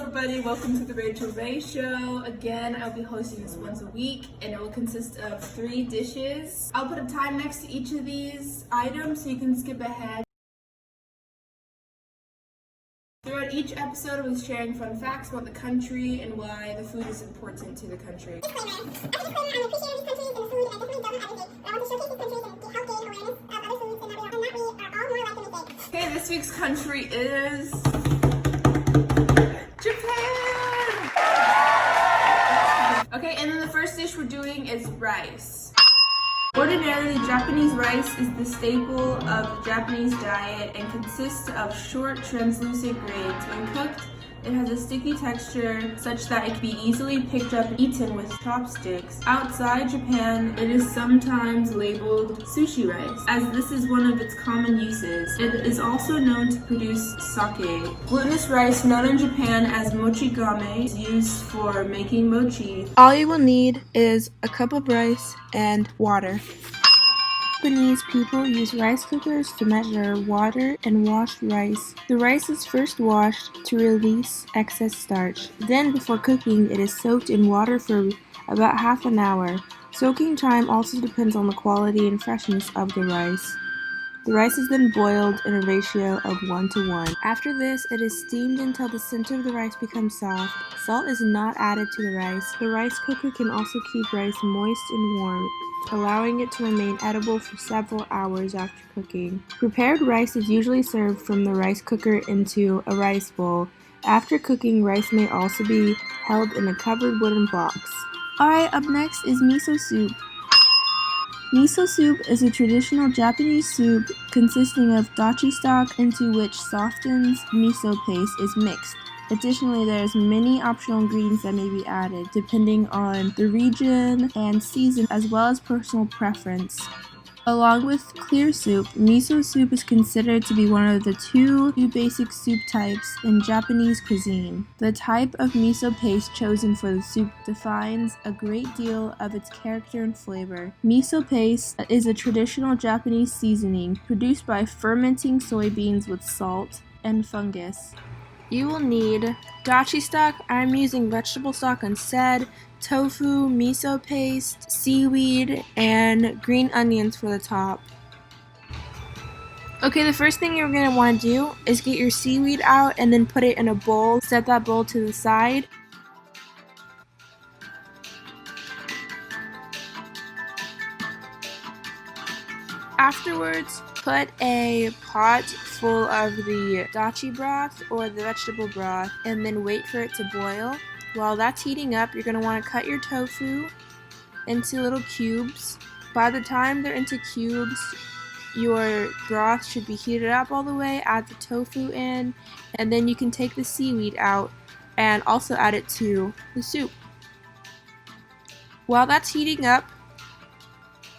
everybody, welcome to the Rachel Ray Show. Again, I'll be hosting this once a week and it will consist of 3 dishes. I'll put a time next to each of these items so you can skip ahead. Throughout each episode, I'll be sharing fun facts about the country and why the food is important to the country. Okay, this week's country is Japan! Okay, and then the first dish we're doing is rice. Ordinarily, Japanese rice is the staple of the Japanese diet and consists of short, translucent grains. When cooked, it has a sticky texture such that it can be easily picked up and eaten with chopsticks. Outside Japan, it is sometimes labeled sushi rice, as this is one of its common uses. It is also known to produce sake. Glutinous rice, known in Japan as mochigame, is used for making mochi. All you will need is a cup of rice and water. Japanese people use rice cookers to measure water and wash rice. The rice is first washed to release excess starch. Then, before cooking, it is soaked in water for about half an hour. Soaking time also depends on the quality and freshness of the rice. The rice is then boiled in a ratio of 1:1. After this, it is steamed until the center of the rice becomes soft. Salt is not added to the rice. The rice cooker can also keep rice moist and warm, allowing it to remain edible for several hours after cooking. Prepared rice is usually served from the rice cooker into a rice bowl. After cooking, rice may also be held in a covered wooden box. Alright, up next is miso soup. Miso soup is a traditional Japanese soup consisting of dashi stock into which softened miso paste is mixed. Additionally, there's many optional ingredients that may be added depending on the region and season as well as personal preference. Along with clear soup, miso soup is considered to be one of the two basic soup types in Japanese cuisine. The type of miso paste chosen for the soup defines a great deal of its character and flavor. Miso paste is a traditional Japanese seasoning produced by fermenting soybeans with salt and fungus. You will need dashi stock. I'm using vegetable stock instead, tofu, miso paste, seaweed, and green onions for the top. Okay, the first thing you're going to want to do is get your seaweed out and then put it in a bowl. Set that bowl to the side. Afterwards, put a pot full of the dashi broth or the vegetable broth and then wait for it to boil. While that's heating up, you're going to want to cut your tofu into little cubes. By the time they're into cubes, your broth should be heated up all the way. Add the tofu in, and then you can take the seaweed out and also add it to the soup. While that's heating up,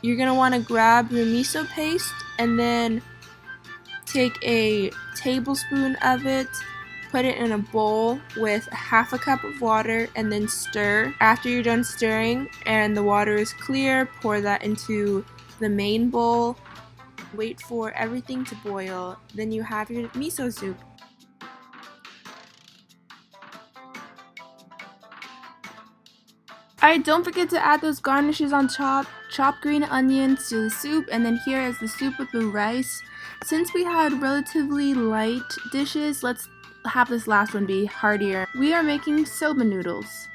you're going to want to grab your miso paste and then take a tablespoon of it, put it in a bowl with half a cup of water, and then stir. After you're done stirring and the water is clear, pour that into the main bowl. Wait for everything to boil. Then you have your miso soup. Alright, don't forget to add those garnishes on top. Chop green onions to the soup, and then here is the soup with the rice. Since we had relatively light dishes, let's have this last one be heartier. We are making soba noodles.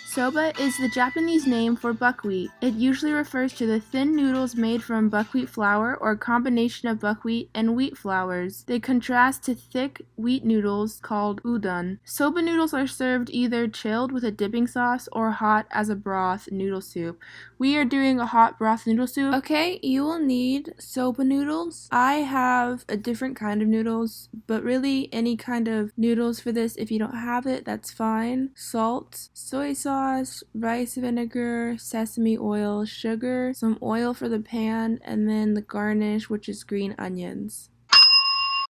Soba is the Japanese name for buckwheat. It usually refers to the thin noodles made from buckwheat flour or a combination of buckwheat and wheat flours. They contrast to thick wheat noodles called udon. Soba noodles are served either chilled with a dipping sauce or hot as a broth noodle soup. We are doing a hot broth noodle soup. Okay, you will need soba noodles. I have a different kind of noodles, but really any kind of noodles for this. If you don't have it, that's fine. Salt, soy sauce, rice vinegar, sesame oil, sugar, some oil for the pan, and then the garnish, which is green onions.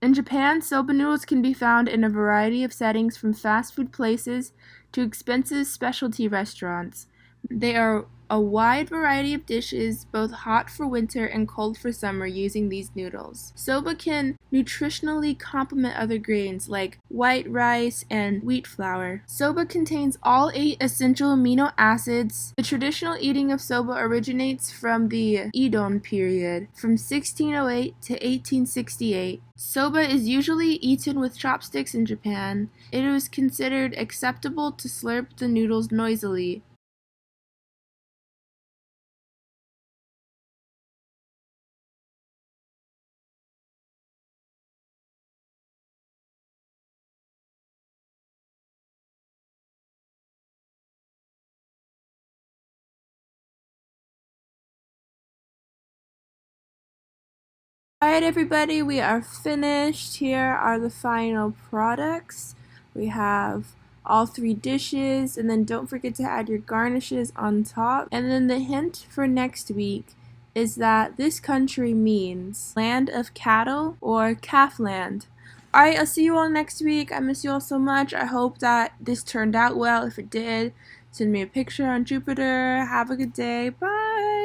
In Japan, soba noodles can be found in a variety of settings, from fast food places to expensive specialty restaurants. They are a wide variety of dishes, both hot for winter and cold for summer, using these noodles. Soba can nutritionally complement other grains like white rice and wheat flour. Soba contains all 8 essential amino acids. The traditional eating of soba originates from the Edo period, from 1608 to 1868. Soba is usually eaten with chopsticks in Japan. It was considered acceptable to slurp the noodles noisily. Alright everybody, we are finished. Here are the final products. We have all 3 dishes, and then don't forget to add your garnishes on top. And then the hint for next week is that this country means land of cattle or calf land. Alright, I'll see you all next week. I miss you all so much. I hope that this turned out well. If it did, send me a picture on Jupiter. Have a good day. Bye!